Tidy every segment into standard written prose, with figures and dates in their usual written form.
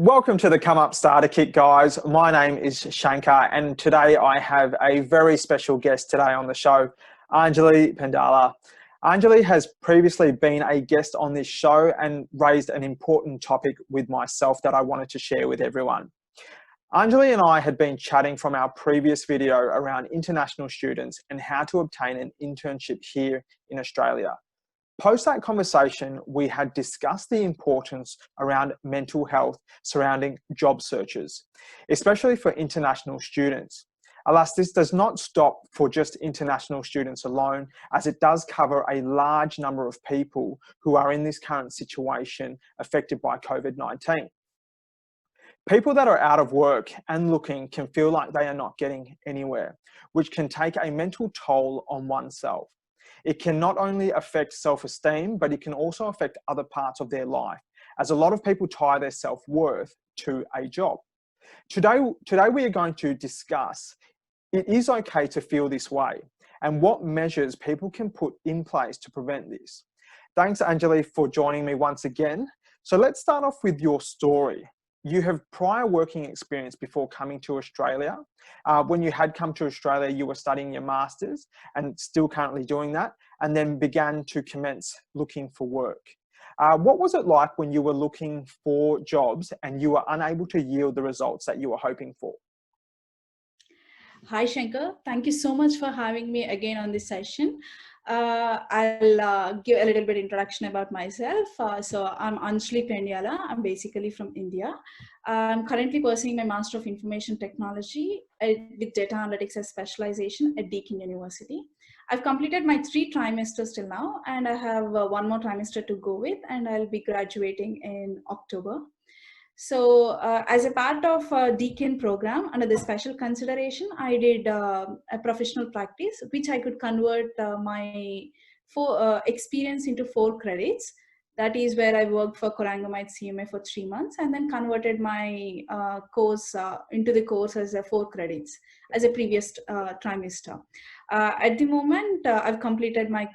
Welcome to the Come Up Starter Kit, guys. My name is Shankar, and today I have a very special guest today on the show, Anjali Pandala. Anjali has previously been a guest on this show and raised an important topic with myself that I wanted to share with everyone. Anjali and I had been chatting from our previous video around international students and how to obtain an internship here in Australia. Post that conversation, we had discussed the importance around mental health surrounding job searches, especially for international students. Alas, this does not stop for just international students alone, as it does cover a large number of people who are in this current situation affected by COVID-19. People that are out of work and looking can feel like they are not getting anywhere, which can take a mental toll on oneself. It can not only affect self-esteem, but it can also affect other parts of their life, as a lot of people tie their self-worth to a job. Today we are going to discuss it is okay to feel this way and what measures people can put in place to prevent this. Thanks, Anjali, for joining me once again. So let's start off with your story. You have prior working experience before coming to Australia. When you had come to Australia, you were studying your master's and still currently doing that, and then began to commence looking for work. What was it like when you were looking for jobs and you were unable to yield the results that you were hoping for? Hi, Shankar. Thank you so much for having me again on this session. I'll give a little bit introduction about myself. So I'm Anjali Pandala. I'm basically from India. I'm currently pursuing my Master of Information Technology with Data Analytics as specialization at Deakin University. I've completed my 3 trimesters till now, and I have 1 more trimester to go with, and I'll be graduating in October. So as a part of Deakin program, under the special consideration, I did a professional practice, which I could convert my experience into 4 credits. That is where I worked for Corangamite CMA for 3 months and then converted my course into the course as a 4 credits as a previous trimester. At the moment, I've completed my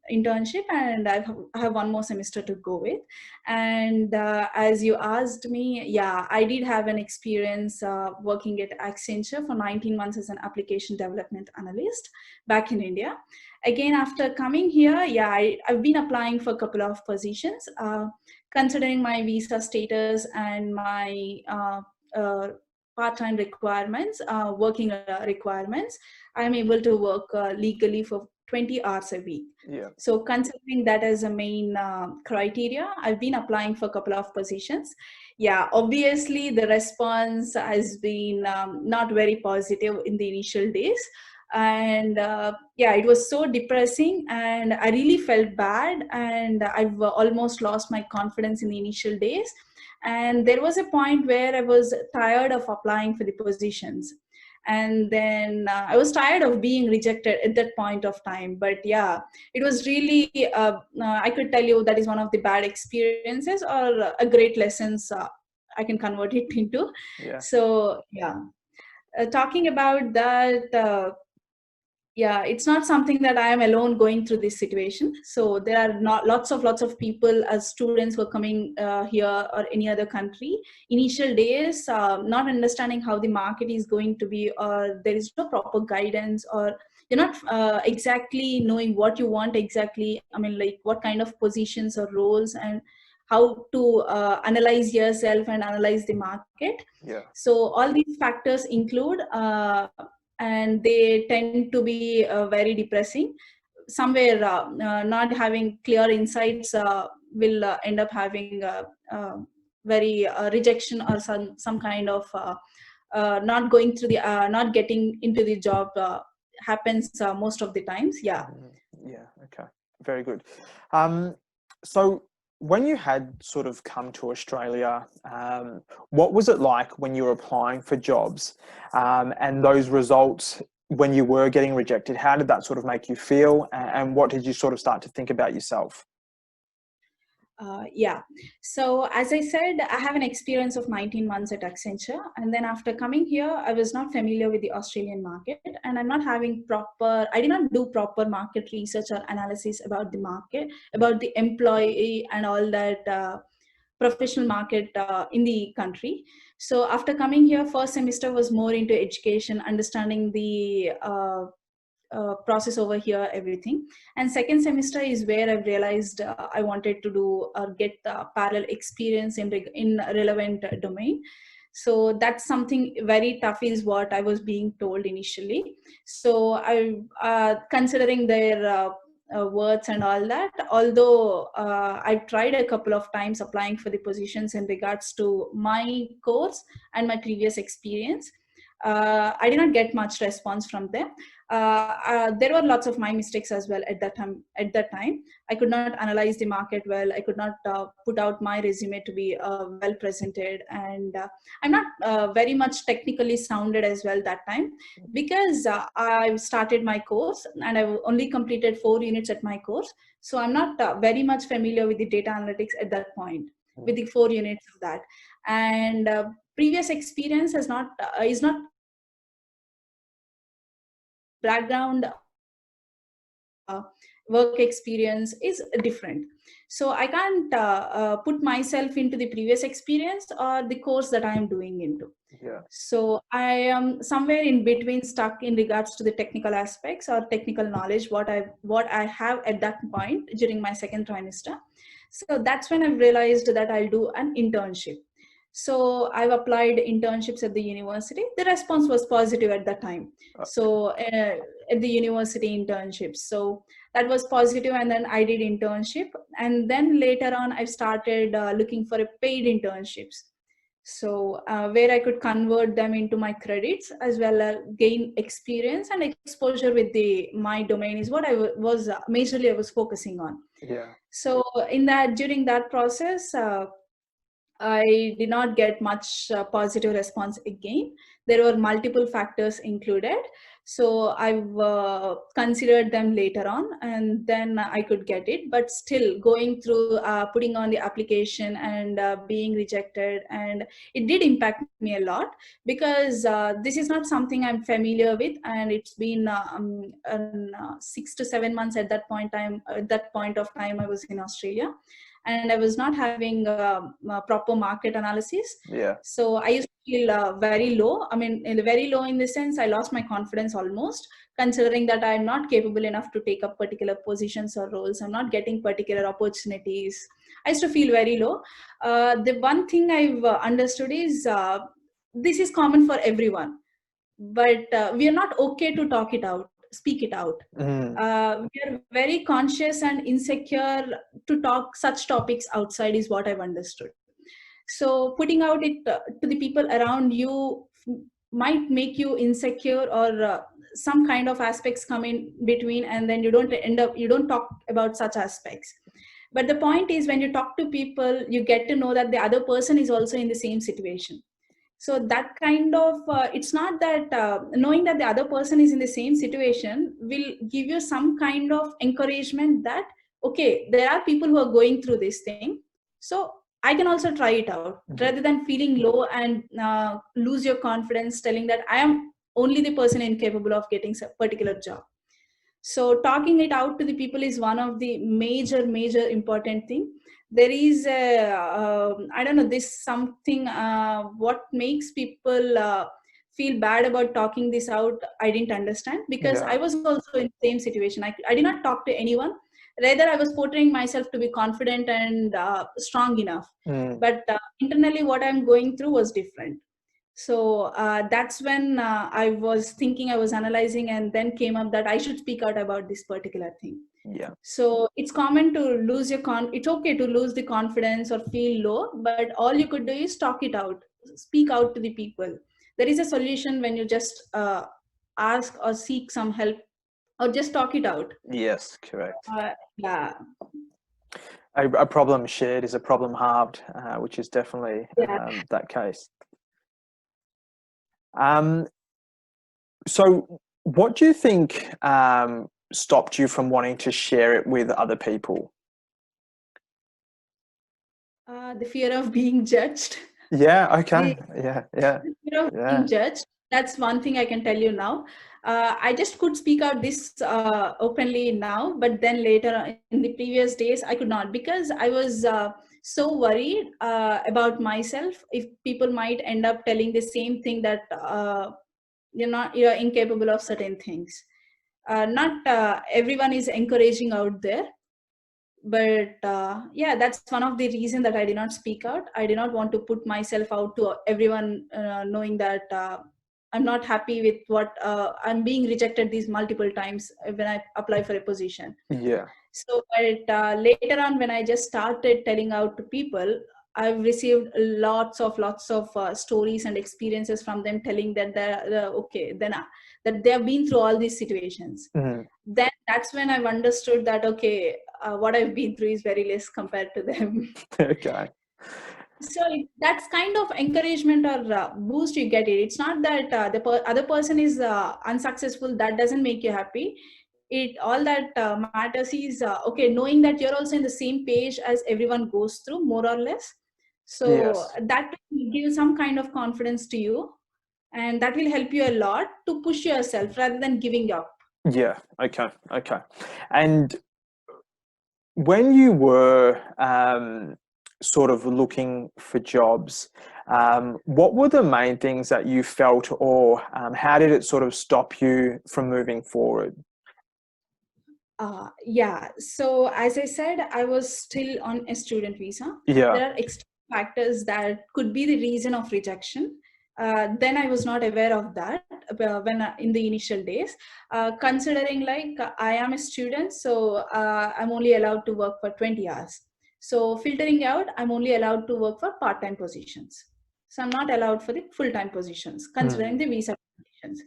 internship and I have 1 more semester to go with. And as you asked me, yeah, I did have an experience working at Accenture for 19 months as an application development analyst back in India. Again, after coming here, yeah, I've been applying for a couple of positions. Considering my visa status and my part-time requirements, working requirements, I'm able to work legally for 20 hours a week. Yeah. So considering that as a main criteria, I've been applying for a couple of positions. Yeah, obviously the response has been not very positive in the initial days. And yeah, it was so depressing and I really felt bad, and I've almost lost my confidence in the initial days. And there was a point where I was tired of applying for the positions. And then I was tired of being rejected at that point of time. But yeah, it was really, I could tell you that is one of the bad experiences or a great lessons I can convert it into. Yeah. So yeah, talking about that, yeah, it's not something that I am alone going through this situation. So there are not lots of people as students who are coming here or any other country. Initial days, not understanding how the market is going to be, or there is no proper guidance, or you're not exactly knowing what you want exactly. I mean, like what kind of positions or roles, and how to analyze yourself and analyze the market. Yeah. So all these factors include and they tend to be very depressing. Somewhere not having clear insights will end up having very rejection or some kind of not going through the not getting into the job happens most of the times. Yeah. Yeah. Okay. Very good. So when you had sort of come to Australia, what was it like when you were applying for jobs, and those results when you were getting rejected? How did that sort of make you feel, and what did you sort of start to think about yourself? Yeah. So as I said, I have an experience of 19 months at Accenture. And then after coming here, I was not familiar with the Australian market, and I'm not having I did not do proper market research or analysis about the market, about the employee and all that professional market in the country. So after coming here, first semester was more into education, understanding the process over here, everything. And second semester is where I've realized I wanted to do or get parallel experience in relevant domain. So that's something very tough is what I was being told initially. So I considering their words and all that, although I've tried a couple of times applying for the positions in regards to my course and my previous experience, I did not get much response from them. There were lots of my mistakes as well at that time. I could not analyze the market well. I could not put out my resume to be well presented, and I'm not very much technically sounded as well that time, because I started my course and I've only completed 4 units at my course. So I'm not very much familiar with the data analytics at that point, with the 4 units of that. And previous experience is not background work experience is different. So I can't put myself into the previous experience or the course that I am doing into. Yeah. So I am somewhere in between, stuck in regards to the technical aspects or technical knowledge, what I have at that point during my second trimester. So that's when I've realized that I'll do an internship. So I've applied internships at the university. The response was positive at that time. Okay. So at the university internships, so that was positive, and then I did internship, and then later on I started looking for a paid internships. So where I could convert them into my credits as well as gain experience and exposure with my domain is what I was majorly I was focusing on. Yeah. So during that process, I did not get much positive response again. There were multiple factors included. So I've considered them later on, and then I could get it. But still going through putting on the application and being rejected, and it did impact me a lot, because this is not something I'm familiar with, and it's been 6 to 7 months at that point of time I was in Australia, and I was not having proper market analysis. Yeah. So I used to feel very low. I mean, very low in the sense I lost my confidence almost, considering that I'm not capable enough to take up particular positions or roles. I'm not getting particular opportunities. I used to feel very low. The one thing I've understood is this is common for everyone, but we are not okay to speak it out. We are very conscious and insecure to talk such topics outside is what I've understood. So putting out it to the people around you might make you insecure, or some kind of aspects come in between, and then you don't talk about such aspects. But the point is, when you talk to people, you get to know that the other person is also in the same situation. So that kind of it's not that knowing that the other person is in the same situation will give you some kind of encouragement that, okay, there are people who are going through this thing, so I can also try it out, rather than feeling low and lose your confidence, telling that I am only the person incapable of getting a particular job. So talking it out to the people is one of the major important thing. There is I don't know, this something what makes people feel bad about talking this out, I didn't understand, because I was also in the same situation. I did not talk to anyone. Rather, I was portraying myself to be confident and strong enough, but internally what I'm going through was different. So that's when I was thinking, I was analyzing, and then came up that I should speak out about this particular thing. Yeah. So it's common to lose it's okay to lose the confidence or feel low, but all you could do is talk it out, speak out to the people. There is a solution when you just ask or seek some help, or just talk it out. Yes, correct. Yeah. A problem shared is a problem halved, which is definitely that case. So what do you think stopped you from wanting to share it with other people? The fear of being judged. Yeah, okay. The fear of being judged. That's one thing I can tell you now. I just could speak out this openly now, but then later in the previous days, I could not, because I was so worried about myself if people might end up telling the same thing that you're incapable of certain things. Not everyone is encouraging out there, but yeah, that's one of the reasons that I did not speak out. I did not want to put myself out to everyone, knowing that I'm not happy with what I'm being rejected these multiple times when I apply for a position. Yeah. So but later on, when I just started telling out to people, I've received lots of stories and experiences from them, telling that they're okay, then that they have been through all these situations. Mm. Then that's when I've understood that okay, what I've been through is very less compared to them. Okay. So that's kind of encouragement or boost you get it. It's not that other person is unsuccessful, that doesn't make you happy. It all that matters is okay, knowing that you're also in the same page as everyone goes through, more or less. So Yes. that will give some kind of confidence to you, and that will help you a lot to push yourself rather than giving up. Yeah. Okay. Okay. And when you were sort of looking for jobs, what were the main things that you felt, or how did it sort of stop you from moving forward? Yeah, so as I said, I was still on a student visa. Yeah. There are external factors that could be the reason of rejection. Then I was not aware of that when in the initial days, considering like I am a student, so I'm only allowed to work for 20 hours. So filtering out, I'm only allowed to work for part-time positions. So I'm not allowed for the full-time positions, considering Mm. the visa conditions.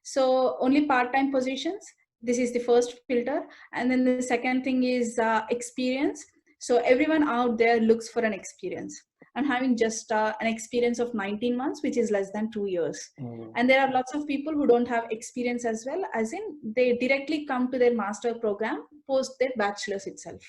So only part-time positions. This is the first filter. And then the second thing is experience. So everyone out there looks for an experience. I'm having just an experience of 19 months, which is less than 2 years. Mm. And there are lots of people who don't have experience as well, as in they directly come to their master program post their bachelor's itself.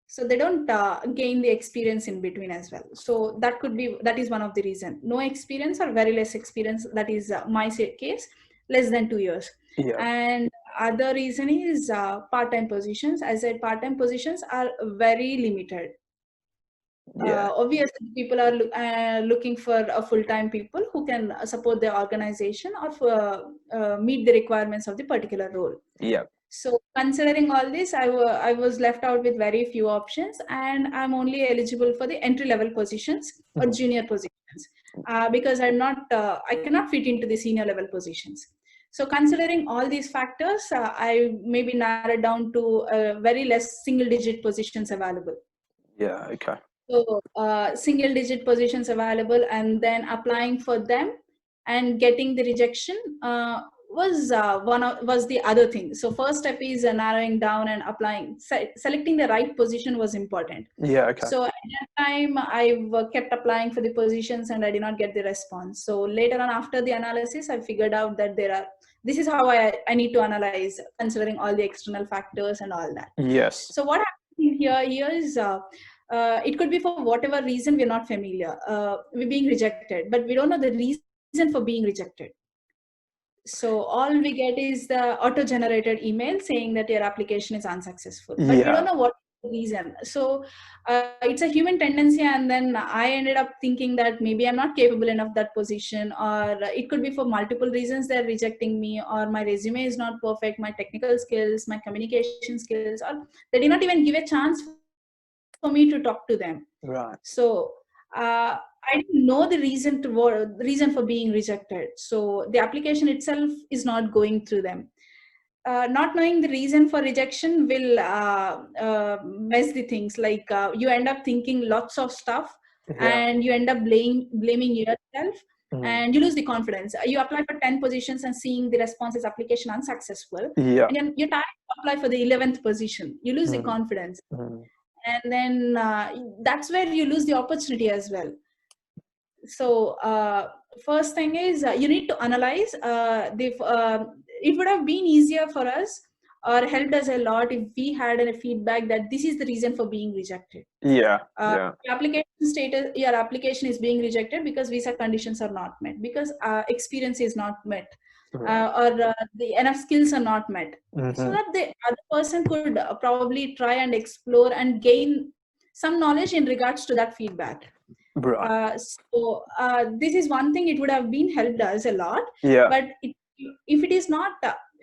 So they don't gain the experience in between as well. So that is one of the reason. No experience or very less experience. That is my case, less than 2 years. Yeah. And other reason is part-time positions. As I said, part-time positions are very limited. Yeah. Obviously people are looking for a full-time people who can support their organization or meet the requirements of the particular role. Yeah. So considering all this, I was left out with very few options, and I'm only eligible for the entry-level positions or Mhm. junior positions because I cannot fit into the senior level positions. So considering all these factors, I maybe narrowed down to very less single-digit positions available. Yeah. Okay. So single digit positions available, and then applying for them and getting the rejection was the other thing. So first step is narrowing down and applying. Selecting the right position was important. Yeah. Okay. So at that time, I kept applying for the positions and I did not get the response. So later on, after the analysis, I figured out that this is how I need to analyze, considering all the external factors and all that. Yes. So what happened here is it could be for whatever reason we're not familiar. We're being rejected, but we don't know the reason for being rejected. So all we get is the auto-generated email saying that your application is unsuccessful, but we don't Yeah. know what the reason. So it's a human tendency, and then I ended up thinking that maybe I'm not capable enough that position, or it could be for multiple reasons they're rejecting me, or my resume is not perfect, my technical skills, my communication skills, or they did not even give a chance for me to talk to them. Right. So I didn't know the reason for being rejected. So the application itself is not going through them. Not knowing the reason for rejection will mess the things. Like you end up thinking lots of stuff, Yeah. and you end up blaming yourself, Mm. and you lose the confidence. You apply for 10 positions and seeing the response is application unsuccessful, Yeah. and you're tired to apply for the 11th position. You lose the Mm. confidence, Mm. and then that's where you lose the opportunity as well. So first thing is you need to analyze it would have been easier for us or helped us a lot if we had a feedback that this is the reason for being rejected. Yeah. Yeah. Your application is being rejected because visa conditions are not met, because experience is not met, Right. or the enough skills are not met, so Mm-hmm. that the other person could probably try and explore and gain some knowledge in regards to that feedback. Right. This is one thing, it would have been helped us a lot. Yeah. But if it is not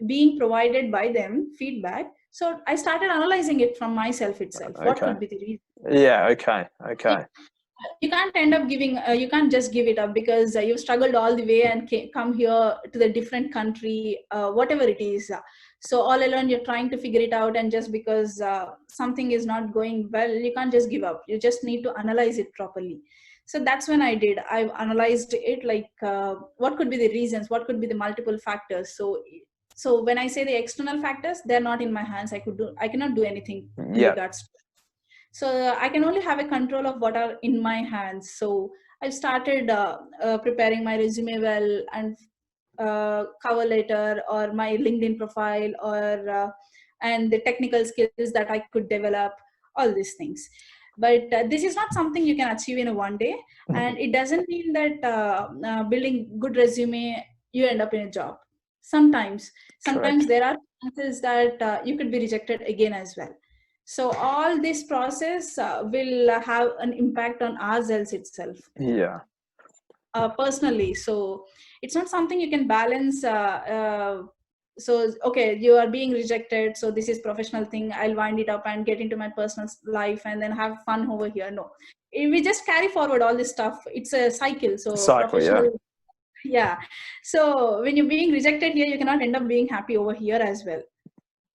being provided by them feedback, so I started analyzing it from myself itself. What Okay. could be the reason? Yeah. Okay. Okay. You can't end up giving, you can't just give it up because you've struggled all the way and come here to the different country, whatever it is. So all alone you're trying to figure it out, and just because something is not going well, you can't just give up. You just need to analyze it properly. So that's when I analyzed it, like what could be the reasons, what could be the multiple factors. So when I say the external factors, they're not in my hands. I cannot do anything in regards to. So I can only have a control of what are in my hands. So I started preparing my resume well, and cover letter, or my LinkedIn profile, or and the technical skills that I could develop, all these things. But this is not something you can achieve in a one day, and it doesn't mean that building good resume you end up in a job. Sometimes Correct. there are chances that you could be rejected again as well. So all this process will have an impact on ourselves itself. Yeah. Personally, so it's not something you can balance. So okay, you are being rejected, so this is professional thing, I'll wind it up and get into my personal life and then have fun over here. No, we just carry forward all this stuff. It's a cycle. So Cycle. Yeah. professional, yeah. So when you're being rejected here, you cannot end up being happy over here as well.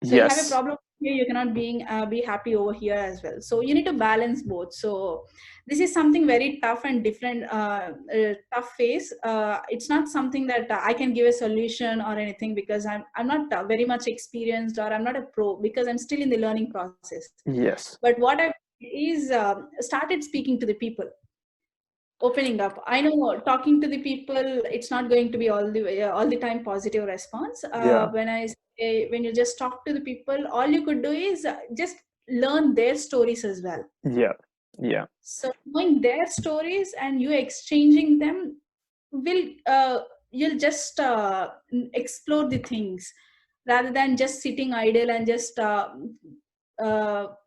So you have a Yes. problem here, you cannot be happy over here as well. So you need to balance both. So this is something very tough and different, tough phase. It's not something that I can give a solution or anything, because I'm not very much experienced, or I'm not a pro, because I'm still in the learning process. Yes. But what I is started speaking to the people, opening up. I know talking to the people, it's not going to be all the way, all the time positive response. Yeah. When I say, when you just talk to the people, all you could do is just learn their stories as well. Yeah. Yeah. So knowing their stories and you exchanging them will, you'll just explore the things, rather than just sitting idle and just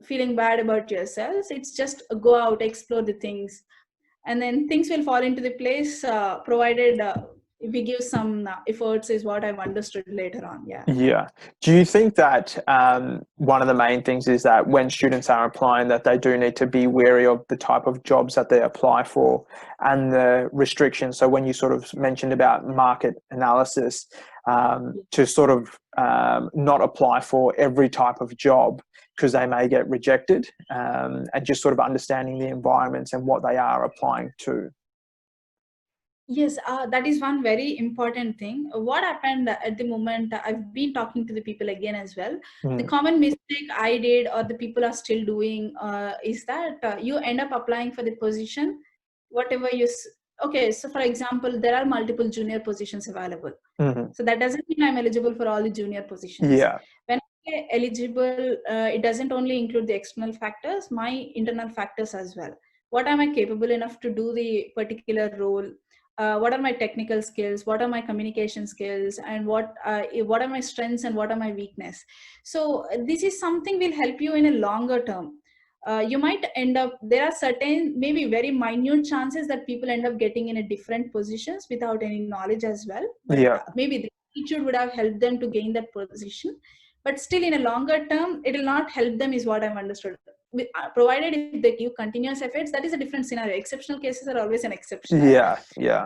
feeling bad about yourselves. It's just go out, explore the things, and then things will fall into the place, provided if we give some efforts, is what I've understood later on. Yeah. Yeah. Do you think that one of the main things is that when students are applying, that they do need to be wary of the type of jobs that they apply for and the restrictions? So when you sort of mentioned about market analysis, to sort of not apply for every type of job because they may get rejected, and just sort of understanding the environments and what they are applying to. Yes, that is one very important thing. What happened at the moment, I've been talking to the people again as well. The common mistake I did, or the people are still doing, is that you end up applying for the position, whatever okay, so for example, there are multiple junior positions available. So that doesn't mean I'm eligible for all the junior positions. Yeah. When I say eligible, it doesn't only include the external factors, my internal factors as well. What am I capable enough to do the particular role? What are my technical skills, what are my communication skills, and what are my strengths and what are my weakness. So this is something will help you in a longer term. You might end up, there are certain maybe very minute chances that people end up getting in a different positions without any knowledge as well, but maybe the attitude would have helped them to gain that position. But still in a longer term, it will not help them, is what I've understood. Provided if they give continuous efforts, that is a different scenario. Exceptional cases are always an exception, right? Yeah.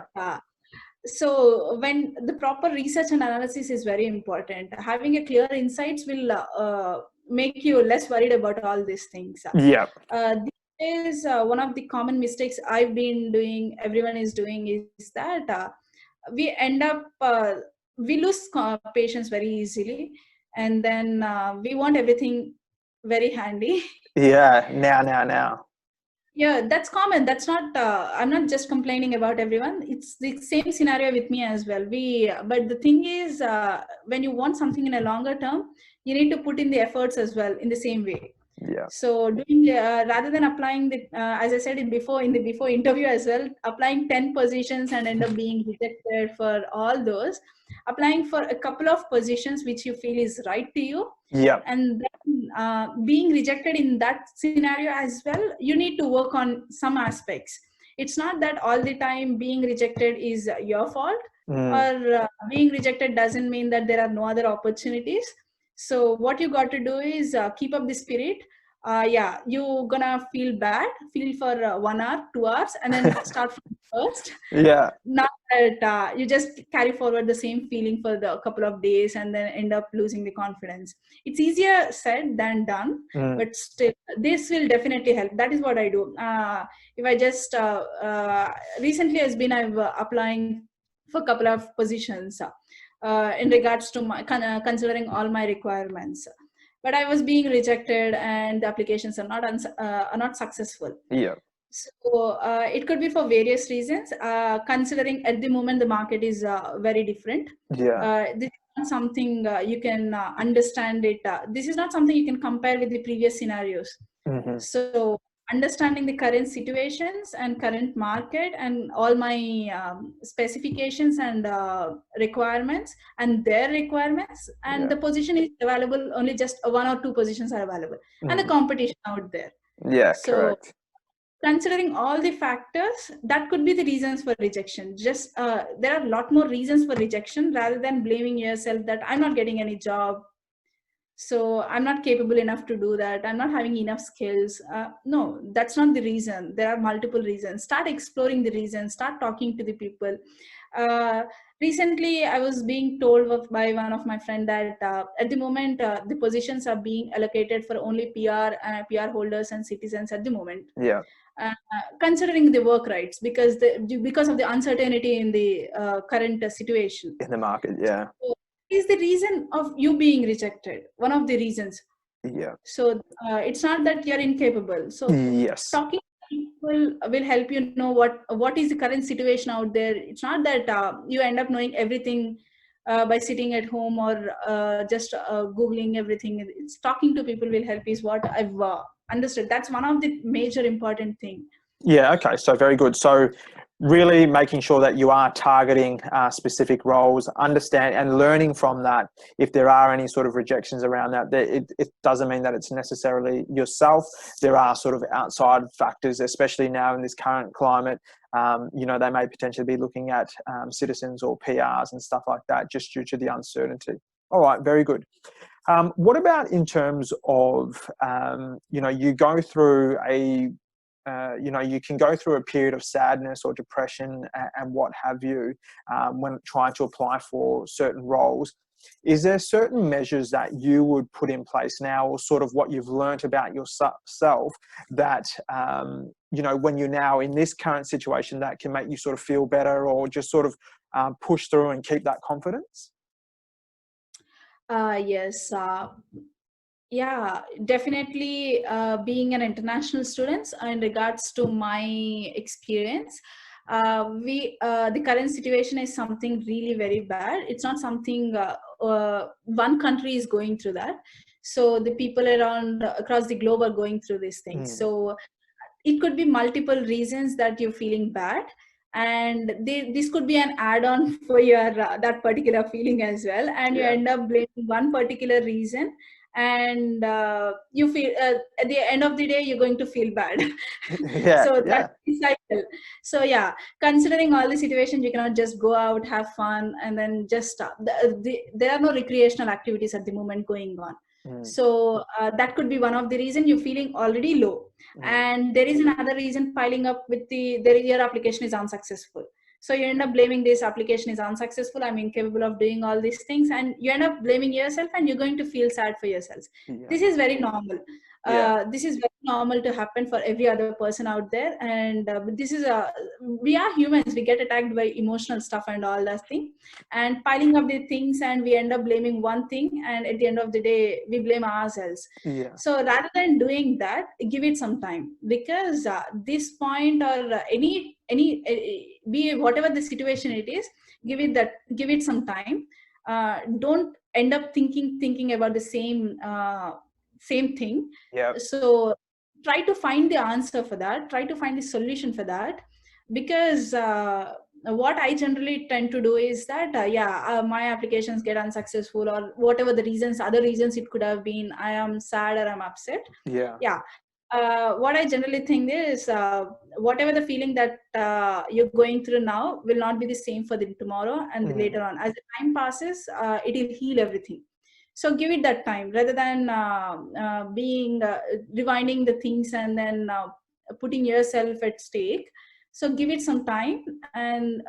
So when the proper research and analysis is very important, having a clear insights will make you less worried about all these things. Yeah. This is one of the common mistakes I've been doing, everyone is doing, is that we end up, we lose patience very easily, and then we want everything very handy. Yeah. Now. Yeah, that's common. That's not, I'm not just complaining about everyone. It's the same scenario with me as well. But the thing is, when you want something in a longer term, you need to put in the efforts as well in the same way. Yeah. So doing, rather than applying the, as I said in the before interview as well, applying 10 positions and end up being rejected for all those, applying for a couple of positions which you feel is right to you, Yeah. and then being rejected in that scenario as well, you need to work on some aspects. It's not that all the time being rejected is your fault, or being rejected doesn't mean that there are no other opportunities. So what you got to do is keep up the spirit. Yeah, you gonna feel for 1 hour, 2 hours, and then start from first. Yeah. Not that you just carry forward the same feeling for the couple of days and then end up losing the confidence. It's easier said than done, but still this will definitely help. That is what I do. If I just recently has been I've applying for a couple of positions in regards to my considering all my requirements, but I was being rejected and the applications are not successful. Yeah. So it could be for various reasons. Considering at the moment the market is very different. Yeah. This is not something you can understand it. This is not something you can compare with the previous scenarios. So understanding the current situations and current market and all my specifications and requirements and their requirements, and the position is available, only just 1 or 2 positions are available, and the competition out there. Yeah, So correct. considering all the factors, that could be the reasons for rejection. Just there are a lot more reasons for rejection rather than blaming yourself that I'm not getting any job, so I'm not capable enough to do that, I'm not having enough skills. No, that's not the reason. There are multiple reasons. Start exploring the reasons, start talking to the people. uh, Recently I was being told by one of my friend that at the moment the positions are being allocated for only PR holders and citizens at the moment. Yeah. Considering the work rights, because of the uncertainty in the current situation In the market. Yeah. so is the reason of you being rejected one of the reasons. Yeah. So it's not that you're incapable. So Yes. talking to people will help you know what is the current situation out there. It's not that you end up knowing everything by sitting at home or just googling everything. It's talking to people will help is what I've understood. That's one of the major important thing. Yeah. Okay. So very good. So really making sure that you are targeting specific roles, understand and learning from that. If there are any sort of rejections around that, it doesn't mean that it's necessarily yourself. There are sort of outside factors, especially now in this current climate. They may potentially be looking at citizens or PRs and stuff like that, just due to the uncertainty. All right. Very good. What about in terms of, you go through you can go through a period of sadness or depression and what have you when trying to apply for certain roles. Is there certain measures that you would put in place now, or sort of what you've learnt about yourself that, when you're now in this current situation, that can make you sort of feel better or just sort of push through and keep that confidence? Yes. Yeah, definitely. Being an international student, in regards to my experience, the current situation is something really very bad. It's not something one country is going through that. So the people around across the globe are going through these things. So it could be multiple reasons that you're feeling bad, and this could be an add-on for your that particular feeling as well, and you end up blaming one particular reason, and you feel at the end of the day you're going to feel bad. Yeah. So Yeah. that's the cycle. So yeah, considering all the situations, you cannot just go out, have fun, and then just there are no recreational activities at the moment going on. So that could be one of the reason you're feeling already low, and there is another reason piling up with your application is unsuccessful. So you end up blaming this application is unsuccessful, I'm incapable of doing all these things, and you end up blaming yourself, and you're going to feel sad for yourselves. This is very normal. This is very normal to happen for every other person out there, and this is we are humans, we get attacked by emotional stuff and all that thing, and piling up the things, and we end up blaming one thing, and at the end of the day we blame ourselves. So rather than doing that, give it some time, because this point or be whatever the situation it is, give it some time. Don't end up thinking about the same thing. So try to find the answer for that, try to find the solution for that. because what I generally tend to do is that my applications get unsuccessful, or whatever the reasons, other reasons it could have been, I am sad or I'm upset. Yeah. Yeah. What I generally think is, whatever the feeling that you're going through now will not be the same for the tomorrow and later on. As the time passes, it will heal everything. So give it that time, rather than being rewinding the things and then putting yourself at stake. So give it some time, and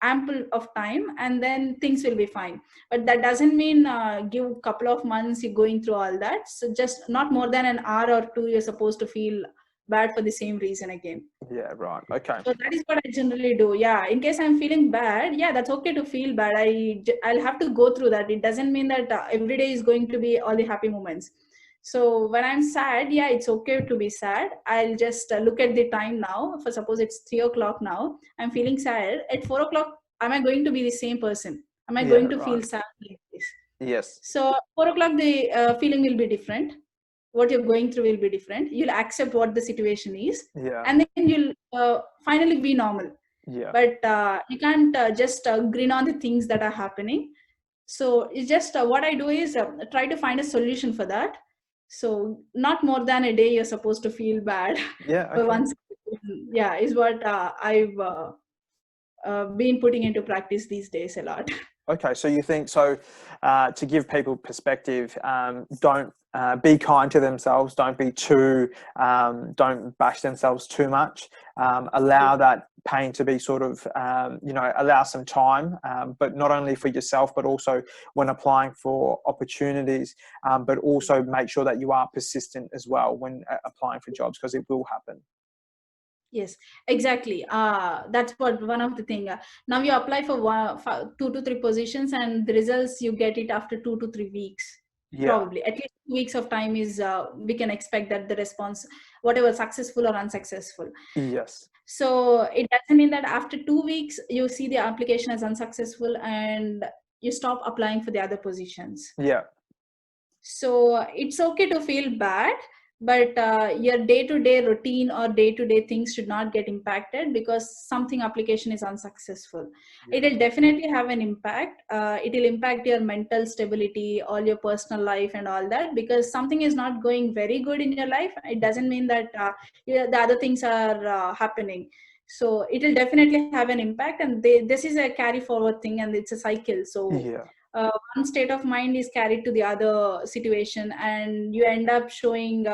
ample of time, and then things will be fine. But that doesn't mean give a couple of months you're going through all that. So just not more than an hour or two you're supposed to feel bad for the same reason again. Yeah, right. Okay. So that is what I generally do. Yeah, in case I'm feeling bad, yeah, that's okay to feel bad. I'll have to go through that. It doesn't mean that every day is going to be all the happy moments. So when I'm sad, yeah, it's okay to be sad. I'll just look at the time now. For suppose it's 3 o'clock now, I'm feeling sad. At 4 o'clock, am I going to be the same person? Am I Yeah, going to right. feel sad like this? Yes. So 4 o'clock, the feeling will be different. What you're going through will be different. You'll accept what the situation is, Yeah. and then you'll finally be normal. Yeah. But you can't just grin on the things that are happening. So it's just what I do is try to find a solution for that. So not more than a day you're supposed to feel bad. Yeah. For Okay. once, yeah, is what I've been putting into practice these days a lot. Okay, so you think so? To give people perspective, don't be kind to themselves. Don't be too. Don't bash themselves too much. Allow that pain to be sort of. Allow some time, but not only for yourself, but also when applying for opportunities. But also make sure that you are persistent as well when applying for jobs, because it will happen. Yes, exactly. That's what one of the thing. Now you apply for 2 to 3 positions, and the results you get it after 2 to 3 weeks. Yeah. Probably at least 2 weeks of time is we can expect that the response, whatever successful or unsuccessful. Yes. So it doesn't mean that after 2 weeks you see the application as unsuccessful and you stop applying for the other positions. Yeah. So it's okay to feel bad, but your day-to-day routine or day-to-day things should not get impacted because something application is unsuccessful. Yeah. It will definitely have an impact. It will impact your mental stability, all your personal life and all that, because something is not going very good in your life. It doesn't mean that the other things are happening. So it will definitely have an impact, and this is a carry forward thing, and it's a cycle. So Yeah. one state of mind is carried to the other situation, and you end up showing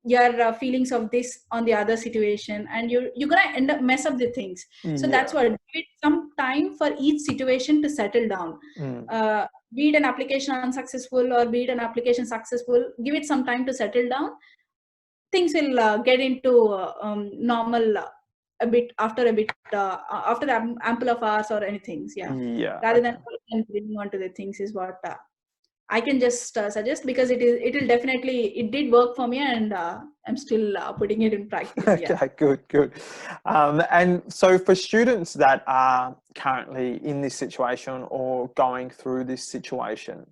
your feelings of this on the other situation, and you're gonna end up mess up the things. So that's Yeah. what, give it some time for each situation to settle down. Be it an application unsuccessful or be it an application successful, give it some time to settle down. Things will get into normal a bit after a bit after ample of hours or anything. Yeah, Yeah. rather Okay. than bringing on to the things is what I can just suggest, because it will definitely, it did work for me, and I'm still putting it in practice. Yeah. Okay, good. And so for students that are currently in this situation or going through this situation,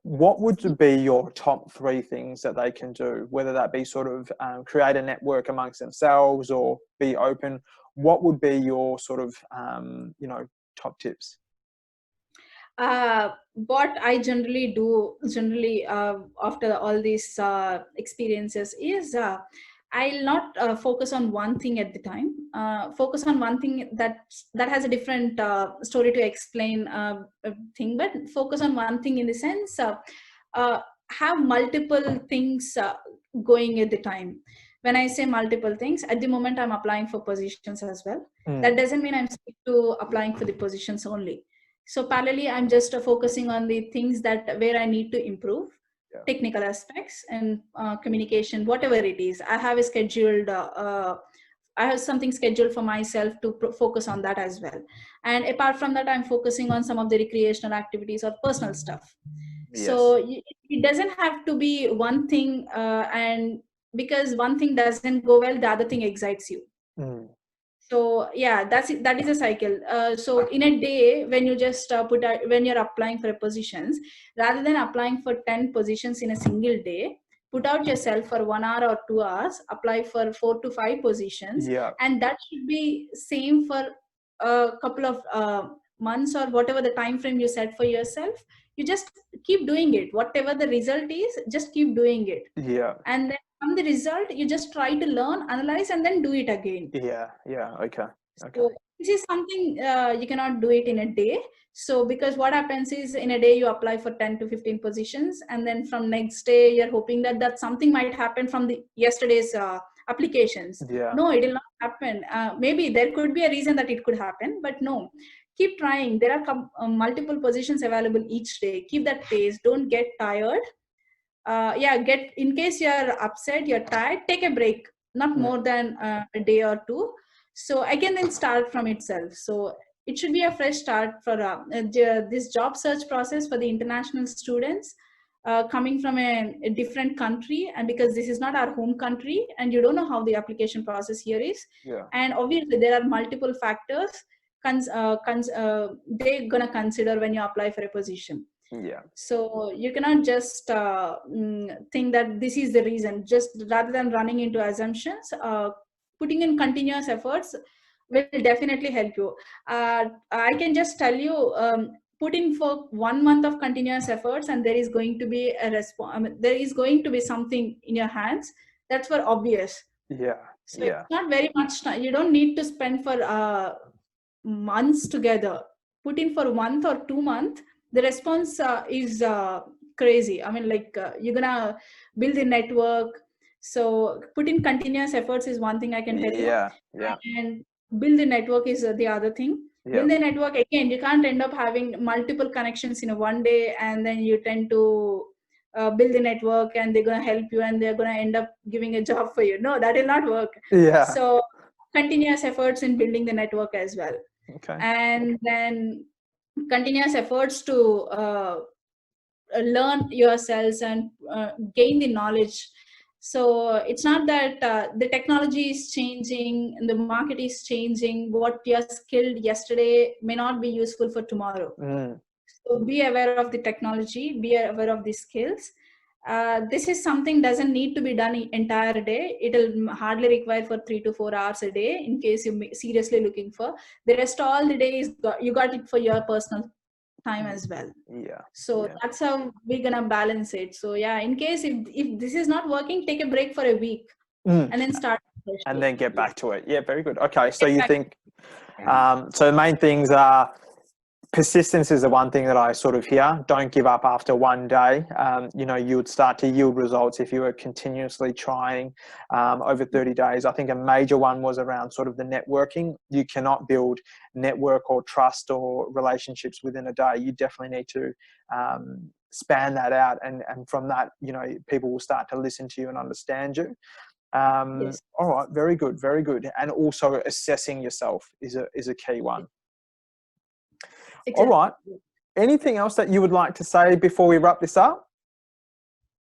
what would be your top 3 things that they can do, whether that be sort of create a network amongst themselves or be open? What would be your sort of, top tips? What I generally do, after all these experiences, is I'll not focus on one thing at the time. Focus on one thing that has a different story to explain thing, but focus on one thing in the sense uh, have multiple things going at the time. When I say multiple things, at the moment I'm applying for positions as well. That doesn't mean I'm stick to applying for the positions only. So parallelly, I'm just focusing on the things that where I need to improve, Yeah. technical aspects and communication, whatever it is. I have something scheduled for myself to focus on that as well. And apart from that, I'm focusing on some of the recreational activities or personal stuff. So Yes. it doesn't have to be one thing, and because one thing doesn't go well, the other thing excites you. Mm. So yeah, that is a cycle. So in a day, when you just when you're applying for positions, rather than applying for 10 positions in a single day, put out yourself for 1 hour or 2 hours, apply for 4 to 5 positions, Yeah. and that should be same for a couple of months or whatever the time frame you set for yourself. You just keep doing it. Whatever the result is, just keep doing it. Yeah. And then from the result, you just try to learn, analyze, and then do it again. Yeah. Yeah. Okay. Okay. So this is something you cannot do it in a day. So because what happens is, in a day you apply for 10 to 15 positions, and then from next day you're hoping that something might happen from the yesterday's applications. Yeah. No, it will not happen. Maybe there could be a reason that it could happen, but no. Keep trying. There are multiple positions available each day. Keep that pace. Don't get tired. Get, in case you're upset, you're tired, take a break, not more than a day or two. So again, then start from itself. So it should be a fresh start for this job search process for the international students coming from a different country, and because this is not our home country and you don't know how the application process here is. Yeah. And obviously there are multiple factors they're gonna consider when you apply for a position. Yeah. So you cannot just think that this is the reason. Just rather than running into assumptions, putting in continuous efforts will definitely help you. I can just tell you, put in for 1 month of continuous efforts, and there is going to be a response. I mean, there is going to be something in your hands. That's for obvious. Yeah. So Yeah. it's not very much time. You don't need to spend for months together. Put in for 1 or 2 months. The response is crazy. I mean, like you're gonna build a network. So put in continuous efforts is one thing I can tell you. Yeah. Yeah. And build the network is the other thing. Yeah. Build the network, again, you can't end up having multiple connections in a one day, and then you tend to build the network and they're gonna help you and they're gonna end up giving a job for you. No, that will not work. Yeah. So continuous efforts in building the network as well. Okay. And then continuous efforts to learn yourselves and gain the knowledge. So it's not that the technology is changing and the market is changing. What you're skilled yesterday may not be useful for tomorrow. So be aware of the technology, be aware of the skills. This is something doesn't need to be done entire day. It'll hardly require for 3 to 4 hours a day in case you're seriously looking for. The rest all the day is you got it for your personal time as well. Yeah. So that's how we're gonna balance it. So yeah, in case if this is not working, take a break for a week and then start and then get back to it. Yeah, very good. Okay, so you think so the main things are persistence is the one thing that I sort of hear. Don't give up after one day. You would start to yield results if you were continuously trying over 30 days. I think a major one was around sort of the networking. You cannot build network or trust or relationships within a day. You definitely need to span that out. And from that, people will start to listen to you and understand you. Yes. All right, very good, very good. And also assessing yourself is a key one. Exactly. All right. Anything else that you would like to say before we wrap this up?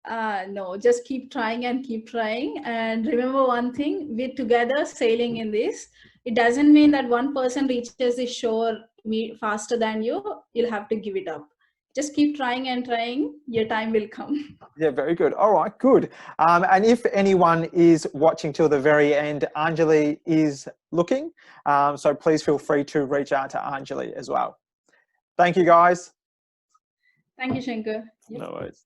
No, just keep trying and keep trying. And remember one thing, we're together sailing in this. It doesn't mean that one person reaches the shore faster than you. You'll have to give it up. Just keep trying and trying. Your time will come. Yeah, very good. All right, good. And if anyone is watching till the very end, Anjali is looking. So please feel free to reach out to Anjali as well. Thank you, guys. Thank you, Shankar. No worries.